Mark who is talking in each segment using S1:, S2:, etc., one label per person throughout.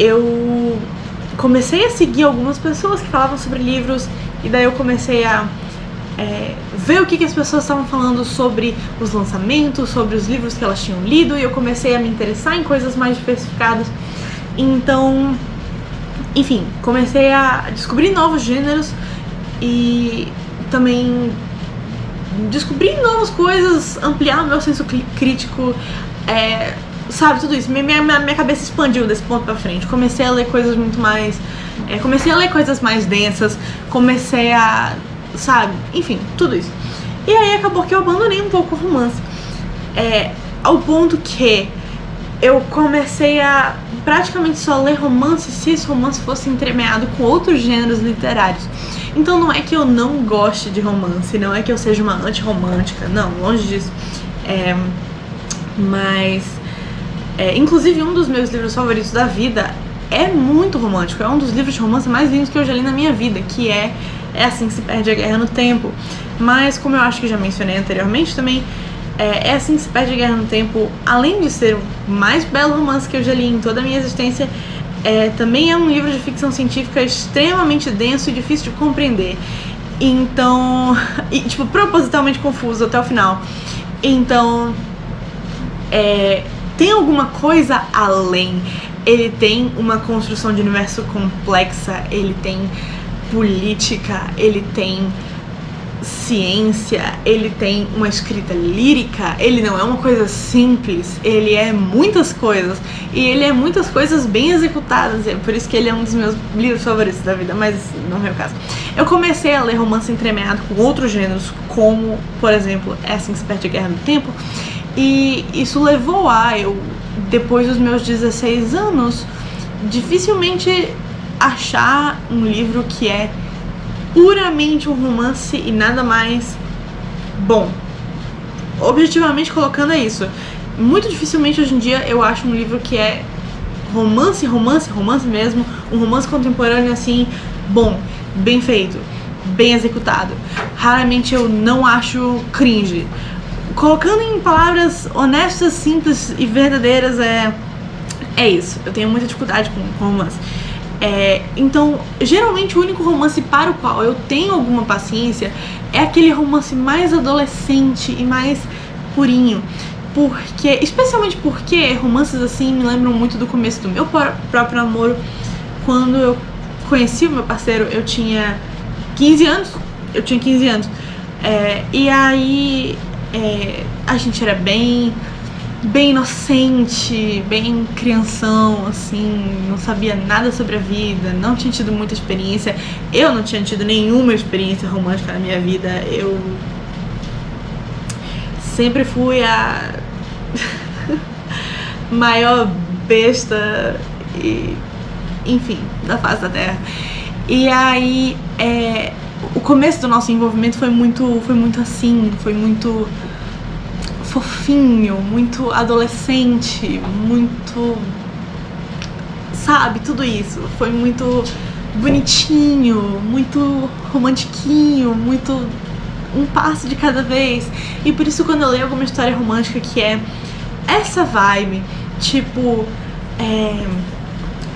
S1: eu comecei a seguir algumas pessoas que falavam sobre livros, e daí eu comecei a ver o que as pessoas estavam falando sobre os lançamentos, sobre os livros que elas tinham lido, e eu comecei a me interessar em coisas mais diversificadas. Então, enfim, comecei a descobrir novos gêneros e também descobrir novas coisas, ampliar o meu senso crítico, sabe, tudo isso. Minha cabeça expandiu desse ponto pra frente. Comecei a ler coisas muito mais... comecei a ler coisas mais densas, comecei a... sabe, enfim, tudo isso. E aí acabou que eu abandonei um pouco o romance. Ao ponto que eu comecei a praticamente só ler romance se esse romance fosse entremeado com outros gêneros literários. Então não é que eu não goste de romance, não é que eu seja uma anti-romântica, não, longe disso. Mas, inclusive, um dos meus livros favoritos da vida é muito romântico. É um dos livros de romance mais lindos que eu já li na minha vida, que é Assim que se perde a Guerra no Tempo. Mas, como eu acho que já mencionei anteriormente também, É Assim que se perde a Guerra no Tempo, além de ser o mais belo romance que eu já li em toda a minha existência, também é um livro de ficção científica extremamente denso e difícil de compreender. Então, tipo, propositalmente confuso até o final. Então, tem alguma coisa além. Ele tem uma construção de universo complexa, ele tem política, ele tem ciência, ele tem uma escrita lírica, ele não é uma coisa simples, ele é muitas coisas, e ele é muitas coisas bem executadas, é por isso que ele é um dos meus livros favoritos da vida, mas não é o caso. Eu comecei a ler romance entremeado com outros gêneros, como, por exemplo, É Assim que se perde a Guerra no Tempo, e isso levou a eu, depois dos meus 16 anos, dificilmente achar um livro que é puramente um romance e nada mais bom. Objetivamente colocando, é isso. Muito dificilmente hoje em dia eu acho um livro que é romance mesmo, um romance contemporâneo assim, bom, bem feito, bem executado. Raramente eu não acho cringe. Colocando em palavras honestas, simples e verdadeiras, é isso. Eu tenho muita dificuldade com romance. Então, geralmente o único romance para o qual eu tenho alguma paciência é aquele romance mais adolescente e mais purinho. Especialmente porque romances assim me lembram muito do começo do meu próprio namoro. Quando eu conheci o meu parceiro, eu tinha 15 anos. E aí a gente era bem inocente, bem crianção, assim, não sabia nada sobre a vida, não tinha tido muita experiência. Eu não tinha tido nenhuma experiência romântica na minha vida. Eu sempre fui a maior besta, enfim, da face da terra. E aí, o começo do nosso envolvimento foi muito assim, foi muito fofinho, muito adolescente, muito, sabe, tudo isso. Foi muito bonitinho, muito romantiquinho, muito um passo de cada vez. E por isso quando eu leio alguma história romântica que é essa vibe, tipo,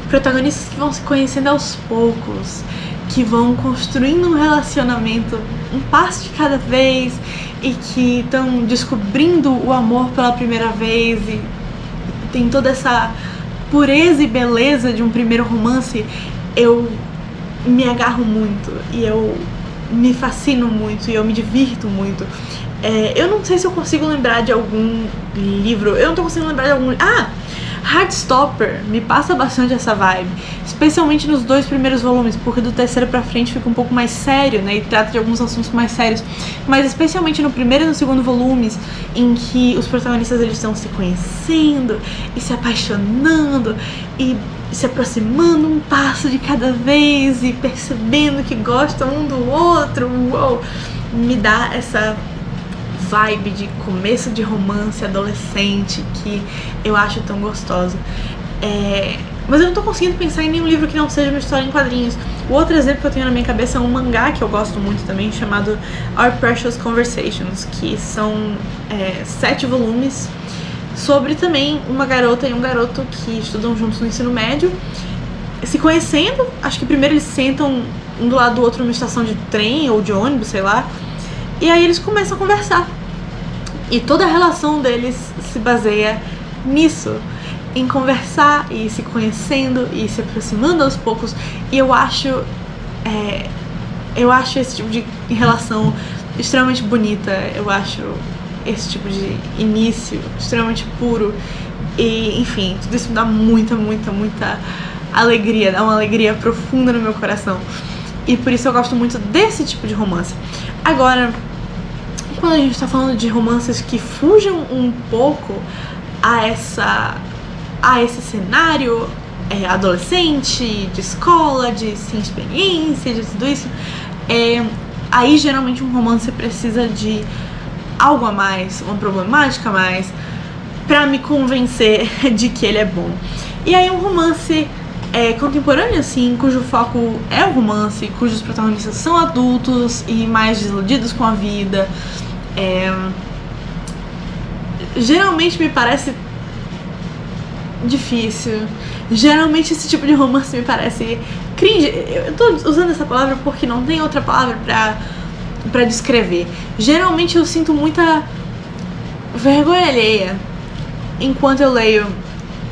S1: protagonistas que vão se conhecendo aos poucos, que vão construindo um relacionamento um passo de cada vez e que estão descobrindo o amor pela primeira vez, e tem toda essa pureza e beleza de um primeiro romance, eu me agarro muito e eu me fascino muito e eu me divirto muito. Eu não sei se eu consigo lembrar de algum livro, eu não tô conseguindo lembrar de algum... Heartstopper me passa bastante essa vibe, especialmente nos 2 primeiros volumes, porque do terceiro pra frente fica um pouco mais sério, né, e trata de alguns assuntos mais sérios, mas especialmente no primeiro e no segundo volumes, em que os protagonistas eles estão se conhecendo e se apaixonando e se aproximando um passo de cada vez e percebendo que gostam um do outro. Uou, me dá essa vibe de começo de romance adolescente que eu acho tão gostosa. Mas eu não tô conseguindo pensar em nenhum livro que não seja uma história em quadrinhos. O outro exemplo que eu tenho na minha cabeça é um mangá que eu gosto muito também, chamado Our Precious Conversations, que são 7 volumes sobre também uma garota e um garoto que estudam juntos no ensino médio se conhecendo. Acho que primeiro eles sentam um do lado do outro numa estação de trem ou de ônibus, sei lá. E aí eles começam a conversar. E toda a relação deles se baseia nisso, em conversar e se conhecendo e se aproximando aos poucos. E eu acho esse tipo de relação extremamente bonita. Eu acho esse tipo de início extremamente puro. E, enfim, tudo isso me dá muita alegria, dá uma alegria profunda no meu coração. E por isso eu gosto muito desse tipo de romance. Agora, quando a gente tá falando de romances que fujam um pouco a esse cenário adolescente, de escola, de sem experiência, de tudo isso, aí geralmente um romance precisa de algo a mais, uma problemática a mais, pra me convencer de que ele é bom. E aí um romance contemporâneo, assim, cujo foco é o romance, cujos protagonistas são adultos e mais desiludidos com a vida, geralmente me parece difícil. Geralmente esse tipo de romance me parece cringe. Eu tô usando essa palavra porque não tem outra palavra pra descrever. Geralmente eu sinto muita vergonha alheia enquanto eu leio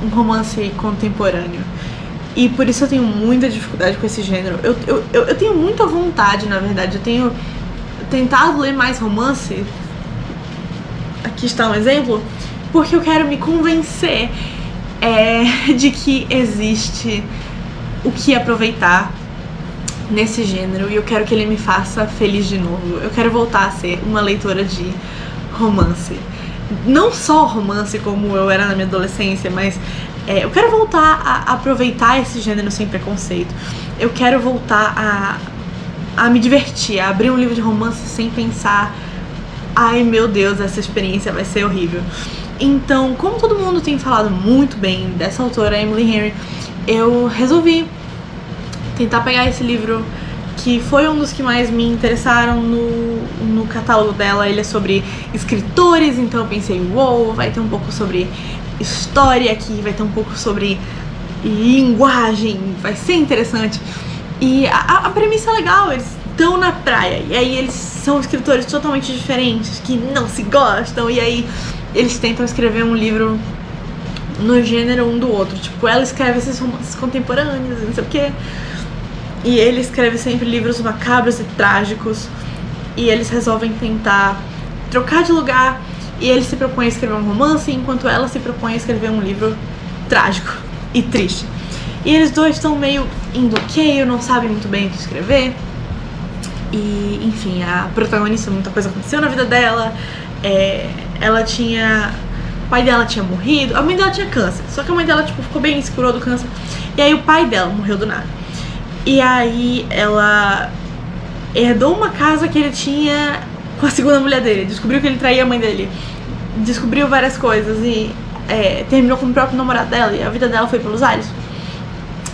S1: um romance contemporâneo. E por isso eu tenho muita dificuldade com esse gênero. Eu tenho muita vontade, na verdade. Eu tenho tentado ler mais romance. Aqui está um exemplo. Porque eu quero me convencer de que existe o que aproveitar nesse gênero. E eu quero que ele me faça feliz de novo. Eu quero voltar a ser uma leitora de romance. Não só romance como eu era na minha adolescência, mas eu quero voltar a aproveitar esse gênero sem preconceito. Eu quero voltar a me divertir, a abrir um livro de romance sem pensar: ai meu Deus, essa experiência vai ser horrível. Então, como todo mundo tem falado muito bem dessa autora, Emily Henry, eu resolvi tentar pegar esse livro, que foi um dos que mais me interessaram no catálogo dela. Ele é sobre escritores, então eu pensei, uou, vai ter um pouco sobre história aqui, vai ter um pouco sobre linguagem, vai ser interessante. E a premissa é legal, eles estão na praia, e aí eles são escritores totalmente diferentes, que não se gostam, e aí eles tentam escrever um livro no gênero um do outro. Tipo, ela escreve esses romances contemporâneos, não sei o quê, e ele escreve sempre livros macabros e trágicos, e eles resolvem tentar trocar de lugar, e ele se propõe a escrever um romance, enquanto ela se propõe a escrever um livro trágico e triste. E eles dois estão meio em bloqueio, não sabem muito bem o que escrever. E, enfim, a protagonista, muita coisa aconteceu na vida dela. O pai dela tinha morrido, a mãe dela tinha câncer, só que a mãe dela, tipo, ficou bem, se curou do câncer. E aí o pai dela morreu do nada. E aí ela herdou uma casa que ele tinha com a segunda mulher dele, descobriu que ele traía a mãe dele, descobriu várias coisas e terminou com o próprio namorado dela, e a vida dela foi pelos ares.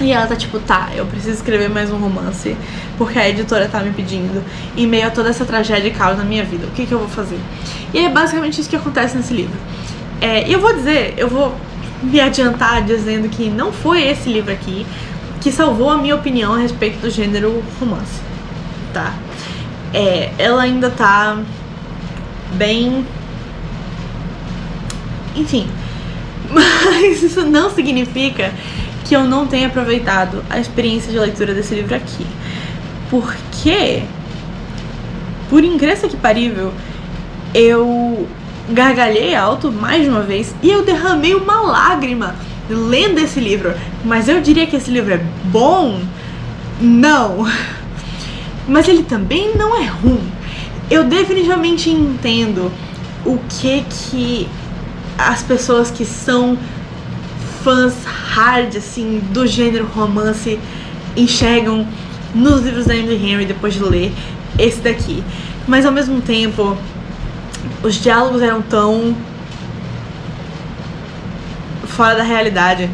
S1: E ela tá tipo, tá, eu preciso escrever mais um romance, porque a editora tá me pedindo, em meio a toda essa tragédia e caos na minha vida, o que eu vou fazer? E é basicamente isso que acontece nesse livro. E eu vou me adiantar dizendo que não foi esse livro aqui que salvou a minha opinião a respeito do gênero romance, tá? Ela ainda tá bem... Enfim, mas isso não significa que eu não tenha aproveitado a experiência de leitura desse livro aqui. Porque, por incrível que parível, eu gargalhei alto mais de uma vez e eu derramei uma lágrima lendo esse livro. Mas eu diria que esse livro é bom? Não. Mas ele também não é ruim. Eu definitivamente entendo o que as pessoas que são fãs hard, assim, do gênero romance enxergam nos livros da Emily Henry depois de ler esse daqui. Mas ao mesmo tempo, os diálogos eram tão fora da realidade,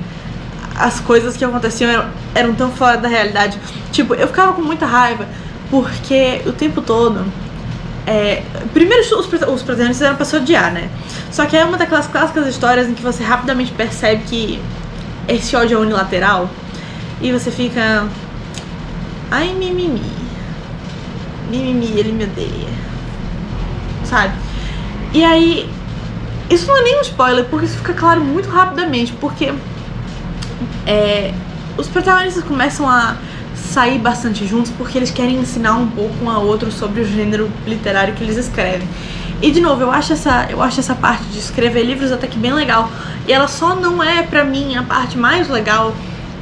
S1: as coisas que aconteciam eram tão fora da realidade. Tipo, eu ficava com muita raiva porque o tempo todo primeiro os protagonistas eram pra se odiar, né? Só que é uma daquelas clássicas histórias em que você rapidamente percebe que esse ódio é unilateral. e você fica... Ai, mimimi, ele me odeia, sabe? E aí, isso não é nem um spoiler, porque isso fica claro muito rapidamente, porque os protagonistas começam a sair bastante juntos porque eles querem ensinar um pouco um ao outro sobre o gênero literário que eles escrevem. E de novo, eu acho essa parte de escrever livros até que bem legal. E ela só não é, pra mim, a parte mais legal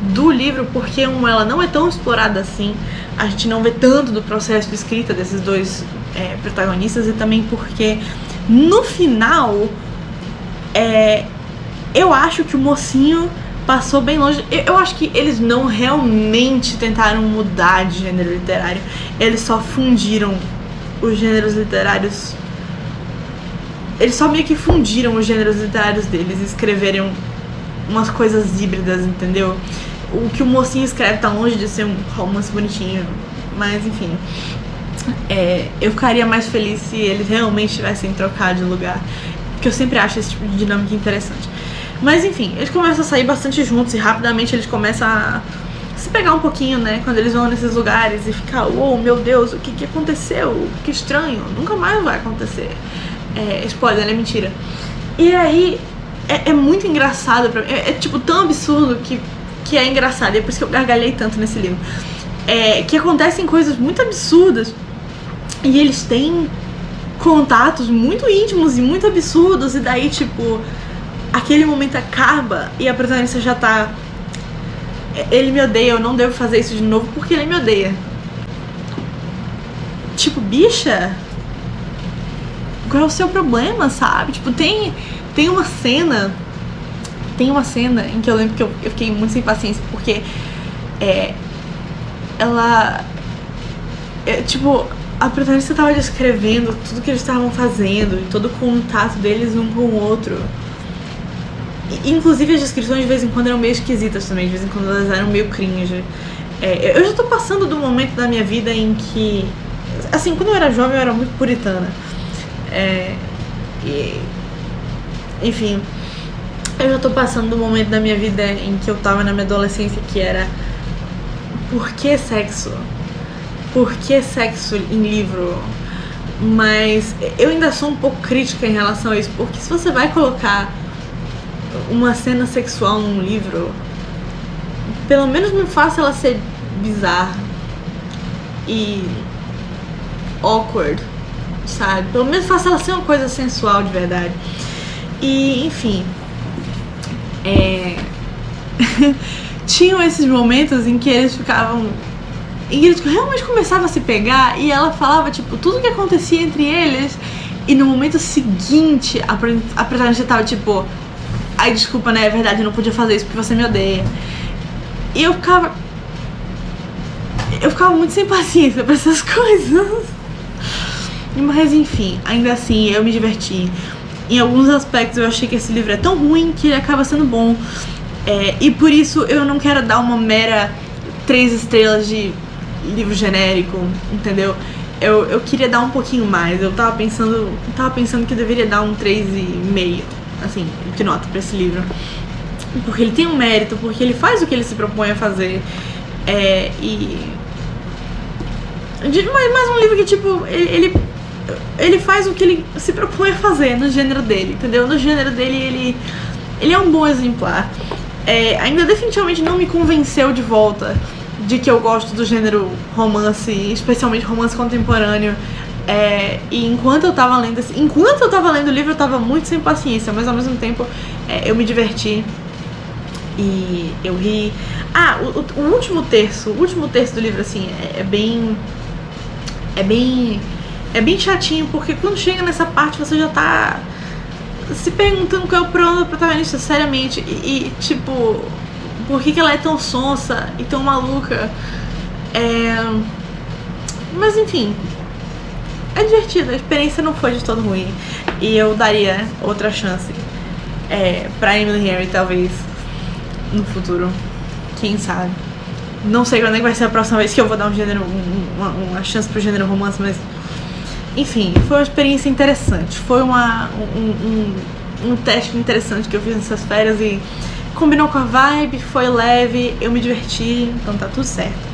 S1: do livro, porque ela não é tão explorada assim. A gente não vê tanto do processo de escrita desses dois protagonistas, e também porque no final eu acho que o mocinho passou bem longe. Eu acho que eles não realmente tentaram mudar de gênero literário. Eles só fundiram os gêneros literários. Eles só meio que fundiram os gêneros literários deles e escreveram umas coisas híbridas, entendeu? O que o mocinho escreve tá longe de ser um romance bonitinho, mas enfim. Eu ficaria mais feliz se eles realmente tivessem trocado de lugar, porque eu sempre acho esse tipo de dinâmica interessante. Mas enfim, eles começam a sair bastante juntos e rapidamente eles começam a se pegar um pouquinho, né? Quando eles vão nesses lugares e ficar, oh meu Deus, o que aconteceu? Que estranho, nunca mais vai acontecer. Spoiler, é mentira. E aí é muito engraçado pra mim. Tipo tão absurdo que é engraçado. E é por isso que eu gargalhei tanto nesse livro. Que acontecem coisas muito absurdas e eles têm contatos muito íntimos e muito absurdos. E daí, tipo, aquele momento acaba e a protagonista já tá... Ele me odeia, eu não devo fazer isso de novo porque ele me odeia. Tipo, bicha, qual é o seu problema, sabe? Tipo, tem uma cena em que eu lembro que eu fiquei muito sem paciência, porque tipo, a protagonista tava descrevendo tudo que eles estavam fazendo e todo o contato deles um com o outro. Inclusive as descrições de vez em quando eram meio esquisitas também, de vez em quando elas eram meio cringe. Eu já tô passando do momento da minha vida em que... Assim, quando eu era jovem eu era muito puritana. Enfim, eu já tô passando do momento da minha vida em que eu tava na minha adolescência, que era... Por que sexo? Por que sexo em livro? Mas eu ainda sou um pouco crítica em relação a isso, porque se você vai colocar uma cena sexual num livro, pelo menos não faça ela ser bizarra e awkward, sabe? Pelo menos faça ela ser uma coisa sensual de verdade. E, enfim, tinham esses momentos em que eles ficavam... E eles realmente começavam a se pegar e ela falava, tipo, tudo que acontecia entre eles, e no momento seguinte a protagonista tava, tipo... Ai, desculpa, né? É verdade, eu não podia fazer isso porque você me odeia. E eu ficava muito sem paciência pra essas coisas. Mas enfim, ainda assim, eu me diverti. Em alguns aspectos eu achei que esse livro é tão ruim que ele acaba sendo bom. E por isso eu não quero dar uma mera 3 estrelas de livro genérico, entendeu? Eu queria dar um pouquinho mais. Eu tava pensando que eu deveria dar um 3,5, assim, de nota pra esse livro. Porque ele tem um mérito, porque ele faz o que ele se propõe a fazer. Mais um livro que, tipo, ele faz o que ele se propõe a fazer no gênero dele, entendeu? No gênero dele, ele é um bom exemplar. Ainda definitivamente não me convenceu de volta de que eu gosto do gênero romance, especialmente romance contemporâneo. E enquanto eu tava lendo o livro, eu tava muito sem paciência, mas ao mesmo tempo eu me diverti e eu ri. O último terço do livro, assim, é bem chatinho, porque quando chega nessa parte você já tá se perguntando qual é o problema da protagonista, seriamente, e tipo, por que ela é tão sonsa e tão maluca. Mas enfim, é divertido, a experiência não foi de todo ruim. E eu daria outra chance pra Emily Henry, talvez, no futuro. Quem sabe? Não sei quando é que vai ser a próxima vez que eu vou dar uma chance pro gênero romance, mas... Enfim, foi uma experiência interessante. Foi um teste interessante que eu fiz nessas férias e combinou com a vibe, foi leve, eu me diverti, então tá tudo certo.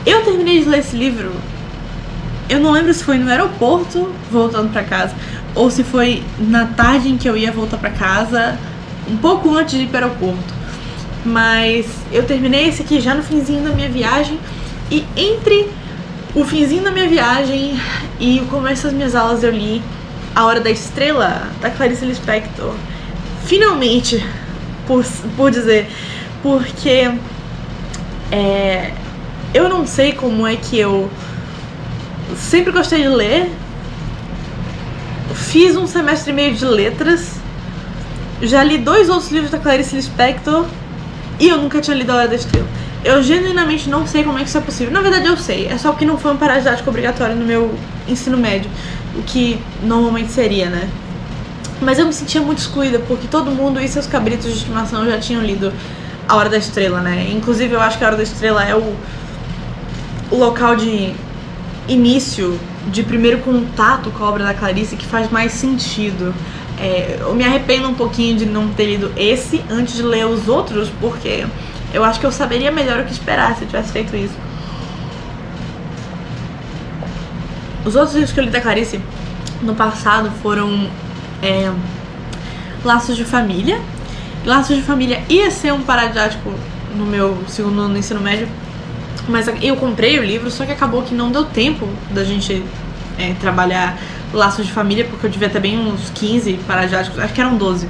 S1: Eu terminei de ler esse livro, eu não lembro se foi no aeroporto, voltando pra casa, ou se foi na tarde em que eu ia voltar pra casa, um pouco antes de ir pro aeroporto. Mas eu terminei esse aqui já no finzinho da minha viagem, e entre o finzinho da minha viagem e o começo das minhas aulas eu li A Hora da Estrela, da Clarice Lispector. Finalmente, por dizer, porque eu não sei como é que eu sempre gostei de ler, fiz um semestre e meio de letras, já li 2 outros livros da Clarice Lispector e eu nunca tinha lido A Hora da Estrela. Eu genuinamente não sei como é que isso é possível. Na verdade eu sei, é só porque não foi um paradidático obrigatório no meu ensino médio, o que normalmente seria, né? Mas eu me sentia muito excluída, porque todo mundo e seus cabritos de estimação já tinham lido A Hora da Estrela, né? Inclusive eu acho que A Hora da Estrela é o local de início, de primeiro contato com a obra da Clarice que faz mais sentido. Eu me arrependo um pouquinho de não ter lido esse antes de ler os outros, porque eu acho que eu saberia melhor o que esperar se eu tivesse feito isso. Os outros livros que eu li da Clarice no passado foram Laços de Família. Laços de Família ia ser um paradidático no meu segundo ano do ensino médio, mas eu comprei o livro, só que acabou que não deu tempo da gente trabalhar Laços de Família, porque eu devia ter bem uns 15 paradidáticos, acho que eram 12.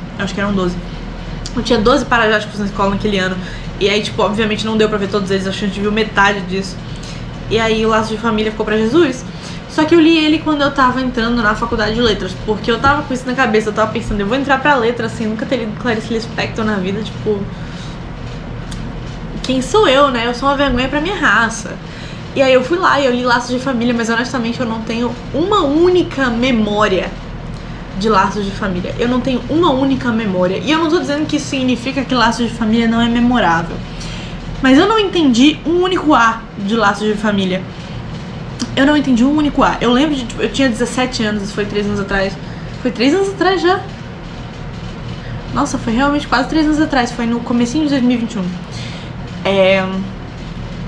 S1: Eu tinha 12 paradidáticos na escola naquele ano, e aí, tipo, obviamente não deu pra ver todos eles, acho que a gente viu metade disso. E aí o Laços de Família ficou pra Jesus. Só que eu li ele quando eu tava entrando na faculdade de letras, porque eu tava com isso na cabeça, eu tava pensando, eu vou entrar pra letras, assim, nunca ter lido Clarice Lispector na vida, tipo... Quem sou eu, né? Eu sou uma vergonha pra minha raça. E aí eu fui lá e eu li Laços de Família, mas honestamente eu não tenho uma única memória de Laços de Família. Eu não tenho uma única memória. E eu não tô dizendo que isso significa que Laços de Família não é memorável. Mas eu não entendi um único A de Laços de Família. Eu não entendi um único A. Eu lembro de, tipo, eu tinha 17 anos, isso foi 3 anos atrás. Foi 3 anos atrás já? Nossa, foi realmente quase 3 anos atrás. Foi no comecinho de 2021.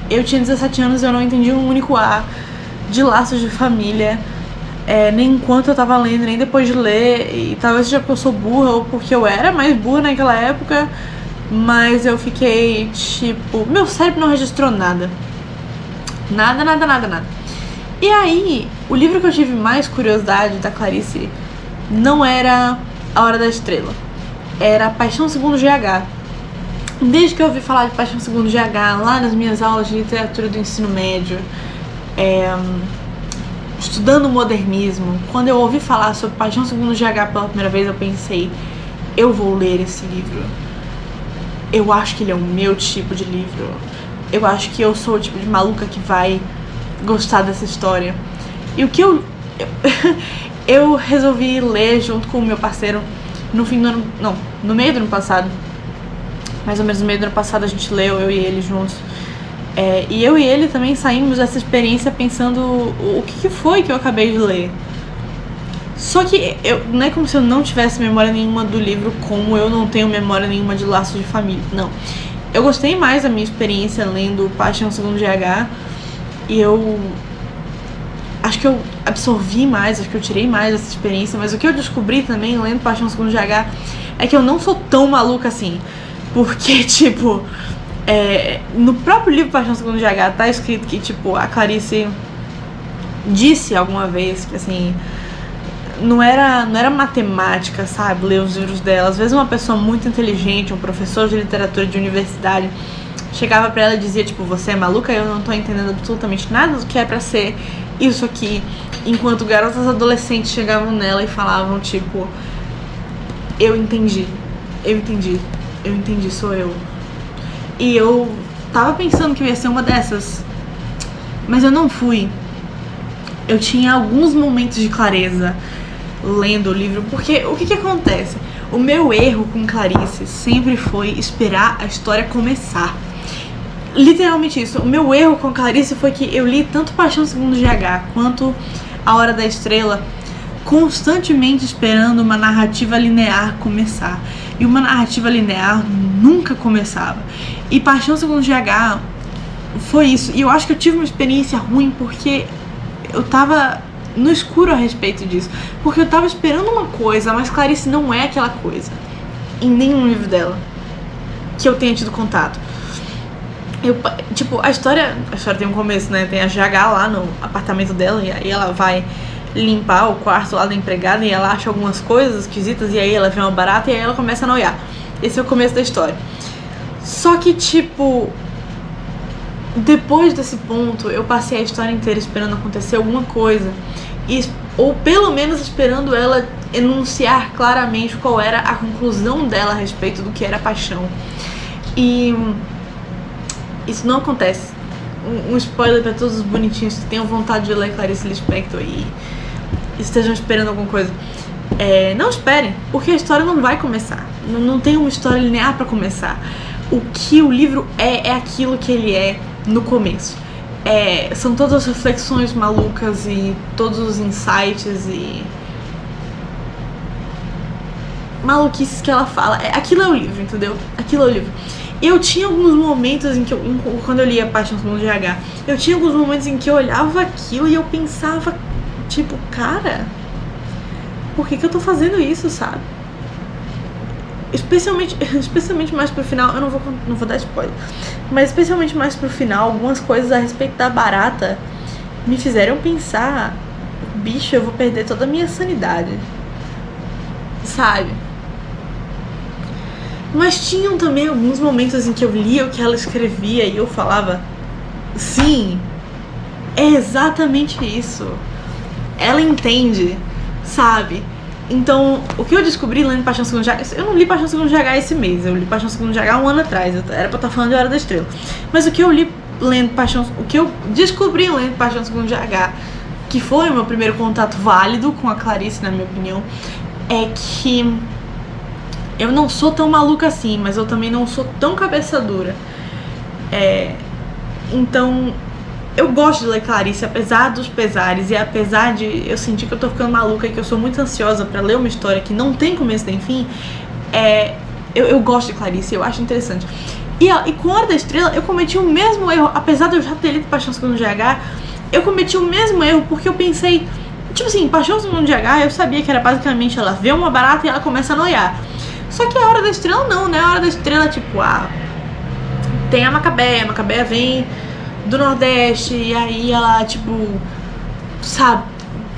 S1: Eu tinha 17 anos e eu não entendi um único A de Laços de Família, nem enquanto eu tava lendo, nem depois de ler. E talvez seja porque eu sou burra ou porque eu era mais burra naquela época, mas eu fiquei tipo... Meu cérebro não registrou nada. Nada. E aí, o livro que eu tive mais curiosidade da Clarice não era A Hora da Estrela, era Paixão Segundo GH. Desde que eu ouvi falar de Paixão Segundo GH lá nas minhas aulas de literatura do ensino médio, estudando modernismo, quando eu ouvi falar sobre Paixão Segundo GH pela primeira vez, eu pensei, eu vou ler esse livro. Eu acho que ele é o meu tipo de livro. Eu acho que eu sou o tipo de maluca que vai gostar dessa história. E o que eu resolvi ler junto com o meu parceiro no fim do ano, não, no meio do ano passado. Mais ou menos no meio do ano passado a gente leu, eu e ele juntos. E eu e ele também saímos dessa experiência pensando o que foi que eu acabei de ler. Só que não é como se eu não tivesse memória nenhuma do livro, como eu não tenho memória nenhuma de Laços de Família. Não. Eu gostei mais da minha experiência lendo Paixão Segundo GH. E eu acho que eu absorvi mais, acho que eu tirei mais dessa experiência. Mas o que eu descobri também lendo Paixão Segundo GH é que eu não sou tão maluca assim. Porque, tipo, no próprio livro Paixão Segundo GH tá escrito que, tipo, a Clarice disse alguma vez que, assim, não era matemática, sabe, ler os livros dela. Às vezes uma pessoa muito inteligente, um professor de literatura de universidade, chegava pra ela e dizia, tipo, você é maluca? Eu não tô entendendo absolutamente nada do que é pra ser isso aqui. Enquanto garotas adolescentes chegavam nela e falavam, tipo, eu entendi, sou eu. E eu tava pensando que eu ia ser uma dessas, mas eu não fui. Eu tinha alguns momentos de clareza lendo o livro, porque o que acontece? O meu erro com Clarice sempre foi esperar a história começar. Literalmente isso. O meu erro com Clarice foi que eu li tanto Paixão Segundo GH quanto A Hora da Estrela constantemente esperando uma narrativa linear começar. e uma narrativa linear nunca começava. E Paixão Segundo GH foi isso. E eu acho que eu tive uma experiência ruim porque eu tava no escuro a respeito disso. Porque eu tava esperando uma coisa, mas Clarice não é aquela coisa. Em nenhum livro dela que eu tenha tido contato. Tipo, a história tem um começo, né? Tem a GH lá no apartamento dela, e aí ela vai limpar o quarto lá da empregada e ela acha algumas coisas esquisitas, e aí ela vê uma barata e aí ela começa a noiar. Esse é o começo da história. Só que, tipo, depois desse ponto, eu passei a história inteira esperando acontecer alguma coisa, ou pelo menos esperando ela enunciar claramente qual era a conclusão dela a respeito do que era paixão. E isso não acontece. Um spoiler pra todos os bonitinhos que tenham vontade de ler Clarice Lispector e estejam esperando alguma coisa. Não esperem, porque a história não vai começar. Não tem uma história linear pra começar. O que o livro é aquilo que ele é no começo. São todas as reflexões malucas e todos os insights e maluquices que ela fala. Aquilo é o livro, entendeu? Aquilo é o livro. Eu tinha alguns momentos em que quando eu lia Paixão Segundo GH, eu tinha alguns momentos em que eu olhava aquilo e eu pensava, tipo, cara, por que eu tô fazendo isso, sabe? Especialmente mais pro final, eu não vou dar spoiler, mas especialmente mais pro final, algumas coisas a respeito da barata me fizeram pensar, bicho, eu vou perder toda a minha sanidade, sabe? Mas tinham também alguns momentos em que eu lia o que ela escrevia e eu falava, sim, é exatamente isso. Ela entende, sabe? Então, o que eu descobri lendo Paixão Segundo GH... Eu não li Paixão Segundo GH esse mês, eu li Paixão Segundo GH um ano atrás, era pra estar falando de Hora da Estrela. Mas o que eu descobri lendo Paixão Segundo GH, que foi o meu primeiro contato válido com a Clarice, na minha opinião, é que eu não sou tão maluca assim, mas eu também não sou tão cabeça dura. Então, eu gosto de ler Clarice, apesar dos pesares, e apesar de eu sentir que eu tô ficando maluca e que eu sou muito ansiosa pra ler uma história que não tem começo nem fim, eu gosto de Clarice, eu acho interessante. E com Hora da Estrela, eu cometi o mesmo erro, apesar de eu já ter lido Paixão Segundo GH, eu cometi o mesmo erro porque eu pensei, tipo assim, Paixão Segundo GH, eu sabia que era basicamente ela vê uma barata e ela começa a noiar. Só que a Hora da Estrela não, né? A Hora da Estrela, tipo, tem a Macabeia vem do Nordeste, e aí ela, tipo, sabe,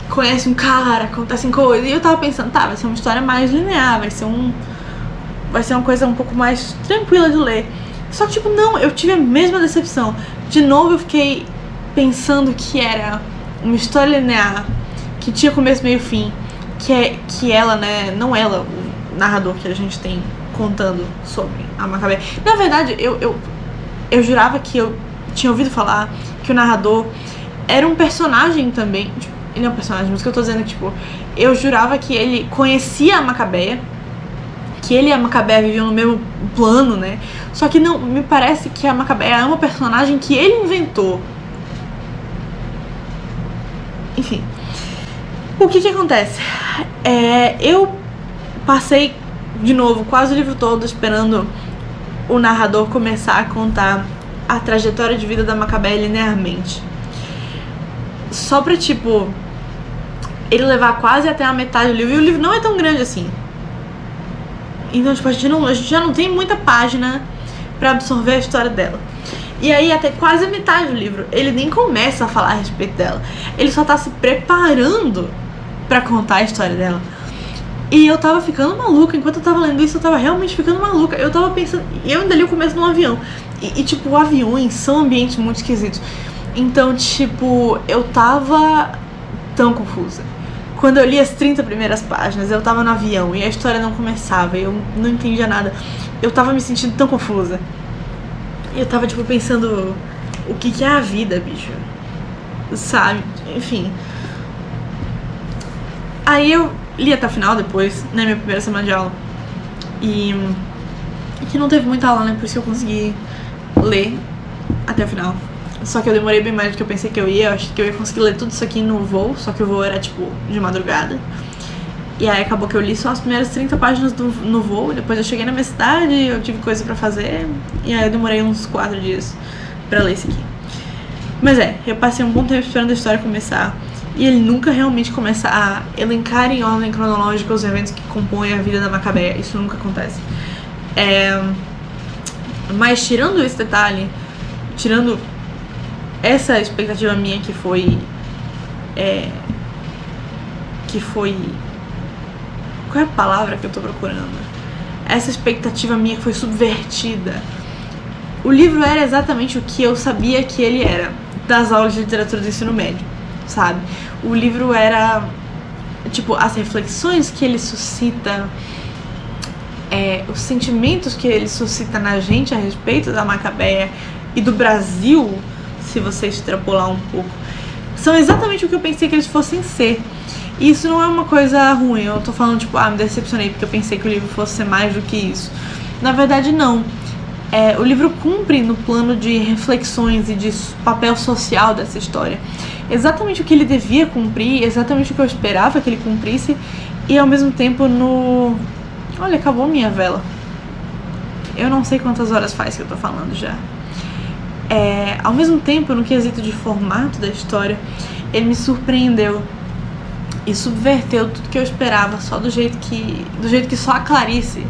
S1: conhece um cara, acontecem coisas, e eu tava pensando, vai ser uma história mais linear, vai ser uma coisa um pouco mais tranquila de ler. Só que, tipo, não, eu tive a mesma decepção. De novo eu fiquei pensando que era uma história linear, que tinha começo, meio e fim, que ela, né, não ela, o narrador que a gente tem contando sobre a Macabeia. Na verdade, eu jurava que eu tinha ouvido falar que o narrador era um personagem também. Tipo, ele é um personagem, mas o que eu tô dizendo é que, tipo, eu jurava que ele conhecia a Macabeia, que ele e a Macabeia viviam no mesmo plano, né? Só que não, me parece que a Macabeia é uma personagem que ele inventou. Enfim. O que acontece? Eu passei, de novo, quase o livro todo esperando o narrador começar a contar a trajetória de vida da Macabeia linearmente. Só pra, tipo, ele levar quase até a metade do livro. E o livro não é tão grande assim. Então, tipo, a gente já não tem muita página pra absorver a história dela. E aí, até quase a metade do livro, ele nem começa a falar a respeito dela. Ele só tá se preparando pra contar a história dela. E eu tava ficando maluca. Enquanto eu tava lendo isso, eu tava realmente ficando maluca. Eu tava pensando... E eu ainda li o começo de um avião. E, tipo, aviões são ambientes muito esquisitos. Então, tipo, eu tava tão confusa. Quando eu li as 30 primeiras páginas, eu tava no avião e a história não começava, eu não entendia nada. Eu tava me sentindo tão confusa. Eu tava, tipo, pensando, o que é a vida, bicho? Sabe? Enfim. Aí eu li até o final depois, na minha primeira semana de aula. E que não teve muita aula, né? Por isso que eu consegui ler até o final. Só que eu demorei bem mais do que eu pensei que eu ia. Eu achei que eu ia conseguir ler tudo isso aqui no voo. Só que o voo era, tipo, de madrugada. E aí acabou que eu li só as primeiras 30 páginas no voo, depois eu cheguei na minha cidade, eu tive coisa pra fazer, e aí eu demorei uns 4 dias pra ler esse aqui. Mas eu passei um bom tempo esperando a história começar, e ele nunca realmente começa a elencar em ordem cronológica os eventos que compõem a vida da Macabeia. Isso nunca acontece. Mas tirando esse detalhe, tirando essa expectativa minha que foi... Qual é a palavra que eu tô procurando? Essa expectativa minha que foi subvertida. O livro era exatamente o que eu sabia que ele era das aulas de literatura do ensino médio, sabe? O livro era, tipo, as reflexões que ele suscita, os sentimentos que ele suscita na gente a respeito da Macabeia e do Brasil, se você extrapolar um pouco, são exatamente o que eu pensei que eles fossem ser. E isso não é uma coisa ruim, eu tô falando tipo, me decepcionei porque eu pensei que o livro fosse ser mais do que isso. Na verdade não. O livro cumpre no plano de reflexões e de papel social dessa história exatamente o que ele devia cumprir, exatamente o que eu esperava que ele cumprisse, e ao mesmo tempo Olha, acabou minha vela. Eu não sei quantas horas faz que eu tô falando já. Ao mesmo tempo, no quesito de formato da história, ele me surpreendeu e subverteu tudo que eu esperava, só do jeito que só a Clarice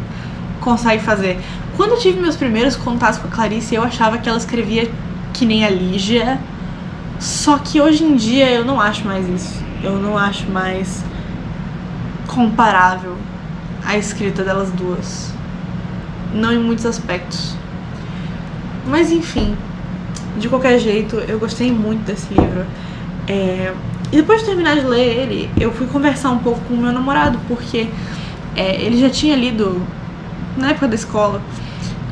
S1: consegue fazer. Quando eu tive meus primeiros contatos com a Clarice, eu achava que ela escrevia que nem a Lígia, só que hoje em dia eu não acho mais isso. Eu não acho mais comparável a escrita delas duas. Não em muitos aspectos. Mas enfim, de qualquer jeito, eu gostei muito desse livro. E depois de terminar de ler ele, eu fui conversar um pouco com o meu namorado, porque ele já tinha lido, na época da escola,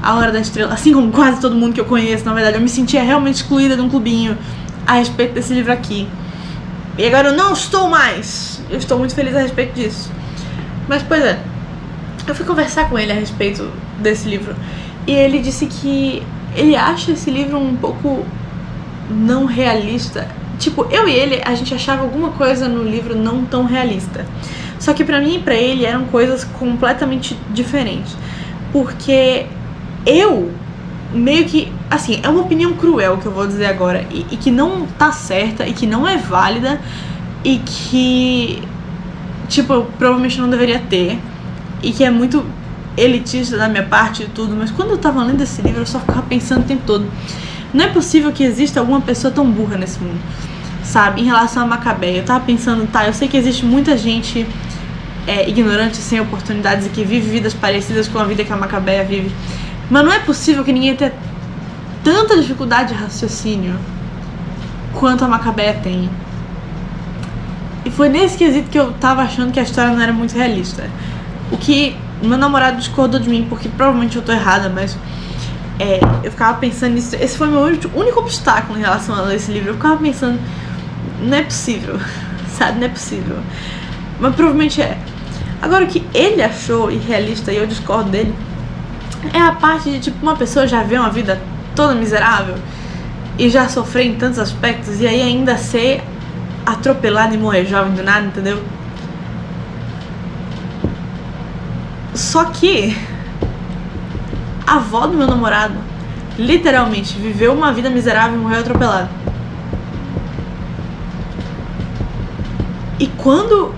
S1: A Hora da Estrela, assim como quase todo mundo que eu conheço. Na verdade, eu me sentia realmente excluída de um clubinho a respeito desse livro aqui. E agora eu não estou mais. Eu estou muito feliz a respeito disso. Mas, pois eu fui conversar com ele a respeito desse livro, e ele disse que ele acha esse livro um pouco não realista. Tipo, eu e ele, a gente achava alguma coisa no livro não tão realista. Só que pra mim e pra ele eram coisas completamente diferentes. Porque eu, meio que, assim, é uma opinião cruel que eu vou dizer agora, e que não tá certa, e que não é válida, e que, tipo, eu provavelmente não deveria ter, e que é muito elitista da minha parte e tudo, mas quando eu tava lendo esse livro eu só ficava pensando o tempo todo: não é possível que exista alguma pessoa tão burra nesse mundo, sabe? Em relação a Macabeia, eu tava pensando, eu sei que existe muita gente ignorante, sem oportunidades, e que vive vidas parecidas com a vida que a Macabeia vive, mas não é possível que ninguém tenha tanta dificuldade de raciocínio quanto a Macabeia tem. E foi nesse quesito que eu tava achando que a história não era muito realista. O que meu namorado discordou de mim, porque provavelmente eu tô errada, mas eu ficava pensando nisso. Esse foi meu único obstáculo em relação a ler esse livro. Eu ficava pensando, não é possível, sabe? Não é possível. Mas provavelmente é. Agora, o que ele achou irrealista, e eu discordo dele, é a parte de, tipo, uma pessoa já vê uma vida toda miserável e já sofrer em tantos aspectos, e aí ainda ser atropelada e morrer jovem do nada, entendeu? Só que a avó do meu namorado literalmente viveu uma vida miserável e morreu atropelada. E quando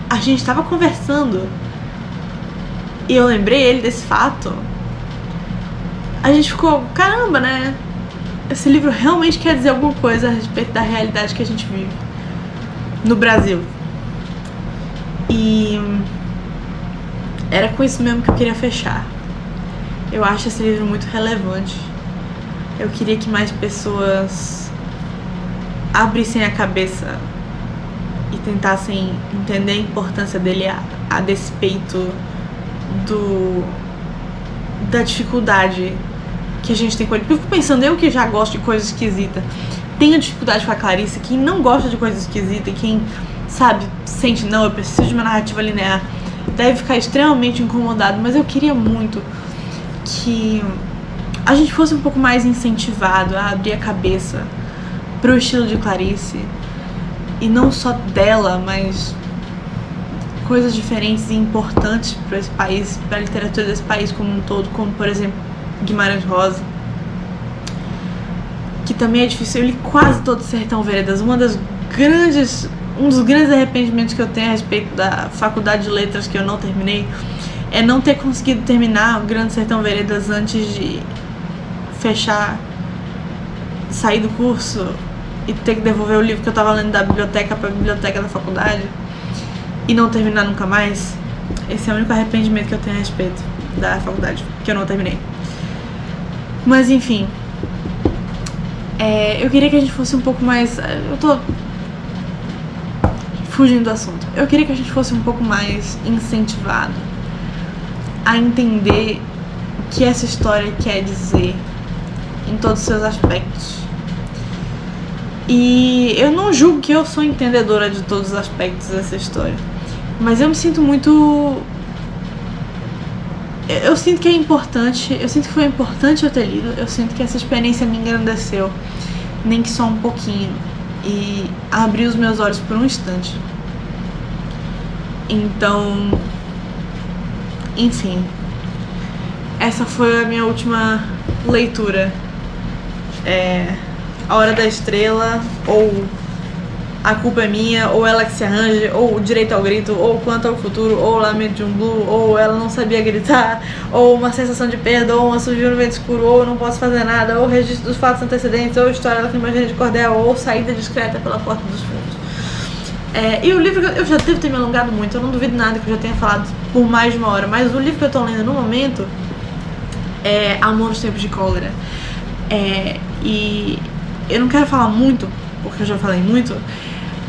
S1: a gente tava conversando e eu lembrei ele desse fato, a gente ficou, caramba, né? Esse livro realmente quer dizer alguma coisa a respeito da realidade que a gente vive no Brasil. E era com isso mesmo que eu queria fechar. Eu acho esse livro muito relevante. Eu queria que mais pessoas abrissem a cabeça e tentassem entender a importância dele a despeito da dificuldade que a gente tem com ele. Porque eu fico pensando, eu que já gosto de coisa esquisita, tenho dificuldade com a Clarice. Quem não gosta de coisa esquisita e quem, sabe, sente, não, eu preciso de uma narrativa linear, deve ficar extremamente incomodado. Mas eu queria muito que a gente fosse um pouco mais incentivado a abrir a cabeça pro estilo de Clarice, e não só dela, mas coisas diferentes e importantes para esse país, para a literatura desse país como um todo, como por exemplo Guimarães Rosa, que também é difícil. Eu li quase todo o Sertão Veredas. Um dos grandes arrependimentos que eu tenho a respeito da faculdade de letras que eu não terminei é não ter conseguido terminar o Grande Sertão Veredas antes de fechar, sair do curso e ter que devolver o livro que eu tava lendo da biblioteca pra biblioteca da faculdade e não terminar nunca mais. Esse é o único arrependimento que eu tenho a respeito da faculdade, que eu não terminei. Mas enfim, eu queria que a gente fosse um pouco mais... Eu tô fugindo do assunto. Eu queria que a gente fosse um pouco mais incentivado a entender o que essa história quer dizer em todos os seus aspectos. E eu não julgo que eu sou entendedora de todos os aspectos dessa história, mas eu me sinto muito... Eu sinto que é importante, eu sinto que foi importante eu ter lido, eu sinto que essa experiência me engrandeceu, nem que só um pouquinho, e abriu os meus olhos por um instante. Então, enfim, essa foi a minha última leitura. A Hora da Estrela, ou A Culpa é Minha, ou Ela que se arranje, ou Direito ao Grito, ou Quanto ao Futuro, ou Lamento de um Blue, ou Ela não sabia gritar, ou Uma sensação de perda, ou Uma sujeira no vento escuro, ou Não posso fazer nada, ou Registro dos fatos antecedentes, ou História Lacrimogênea de Cordel, ou Saída discreta pela porta dos fundos. E o livro, eu já devo ter me alongado muito, eu não duvido nada que eu já tenha falado por mais de uma hora, mas o livro que eu tô lendo no momento é Amor nos Tempos de Cólera. E eu não quero falar muito, porque eu já falei muito,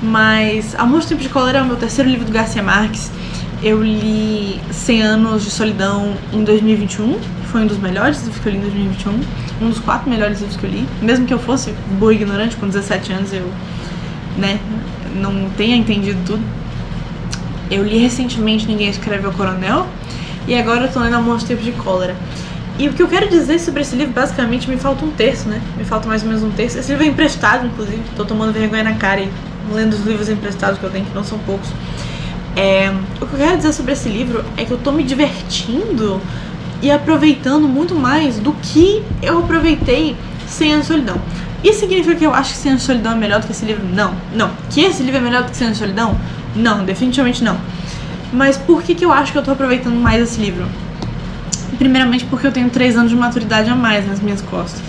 S1: mas Amor nos Tempos de Cólera é o meu terceiro livro do Garcia Marques. Eu li 100 Anos de Solidão em 2021, que foi um dos melhores livros que eu li em 2021, um dos 4 melhores livros que eu li, mesmo que eu fosse boa ignorante, com 17 anos eu, não tenha entendido tudo. Eu li recentemente Ninguém Escreve ao Coronel, e agora eu tô lendo Amor nos Tempos de Cólera. E o que eu quero dizer sobre esse livro, basicamente, me falta um terço, Me falta mais ou menos um terço. Esse livro é emprestado, inclusive. Tô tomando vergonha na cara e lendo os livros emprestados que eu tenho, que não são poucos. O que eu quero dizer sobre esse livro é que eu tô me divertindo e aproveitando muito mais do que eu aproveitei 100 Anos de Solidão. Isso significa que eu acho que 100 Anos de Solidão é melhor do que esse livro? Não. Que esse livro é melhor do que 100 Anos de Solidão? Não, definitivamente não. Mas por que eu acho que eu tô aproveitando mais esse livro? Primeiramente porque eu tenho 3 anos de maturidade a mais nas minhas costas.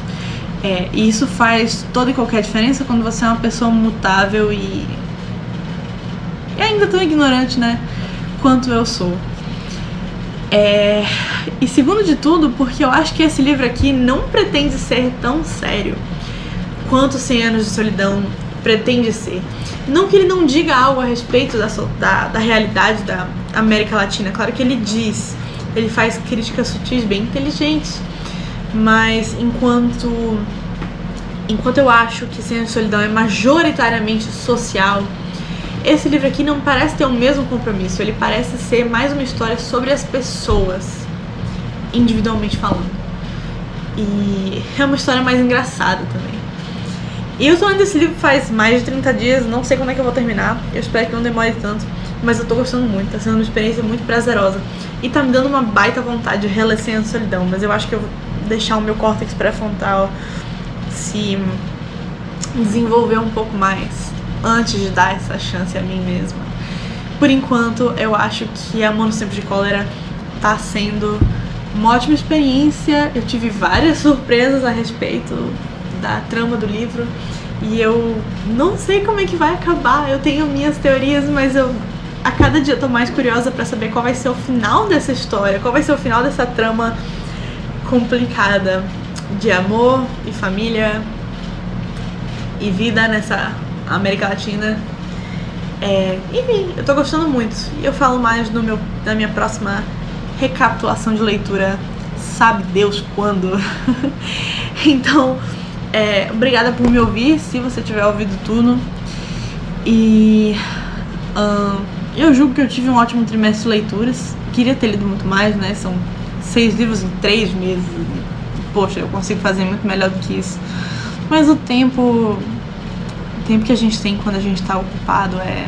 S1: E isso faz toda e qualquer diferença quando você é uma pessoa mutável e ainda tão ignorante, quanto eu sou. E segundo de tudo, porque eu acho que esse livro aqui não pretende ser tão sério quanto 100 Anos de Solidão pretende ser. Não que ele não diga algo a respeito da realidade da América Latina, claro que ele diz. Ele faz críticas sutis bem inteligentes, mas enquanto eu acho que 100 Anos de Solidão é majoritariamente social, esse livro aqui não parece ter o mesmo compromisso. Ele parece ser mais uma história sobre as pessoas, individualmente falando. E é uma história mais engraçada também. E eu tô lendo esse livro faz mais de 30 dias, não sei quando é que eu vou terminar, eu espero que não demore tanto, mas eu tô gostando muito, tá sendo uma experiência muito prazerosa. E tá me dando uma baita vontade de reler 100 Anos de Solidão, mas eu acho que eu vou deixar o meu córtex pré-frontal se desenvolver um pouco mais antes de dar essa chance a mim mesma. Por enquanto, eu acho que Amor nos Tempos de Cólera tá sendo uma ótima experiência. Eu tive várias surpresas a respeito da trama do livro e eu não sei como é que vai acabar. Eu tenho minhas teorias, mas a cada dia eu tô mais curiosa pra saber qual vai ser o final dessa história, qual vai ser o final dessa trama complicada de amor e família e vida nessa América Latina. Enfim, eu tô gostando muito e eu falo mais na minha próxima recapitulação de leitura, sabe Deus quando. Então, obrigada por me ouvir, se você tiver ouvido tudo. E eu julgo que eu tive um ótimo trimestre de leituras. Queria ter lido muito mais, São 6 livros em 3 meses. Poxa, eu consigo fazer muito melhor do que isso. Mas o tempo que a gente tem quando a gente tá ocupado é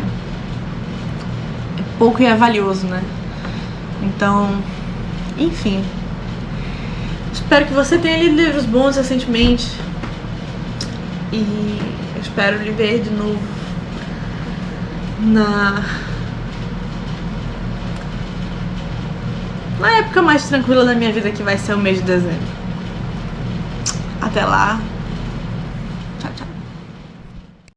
S1: pouco e é valioso, né? Então, enfim. Espero que você tenha lido livros bons recentemente. E eu espero lhe ver de novo na época mais tranquila da minha vida, que vai ser o mês de dezembro. Até lá.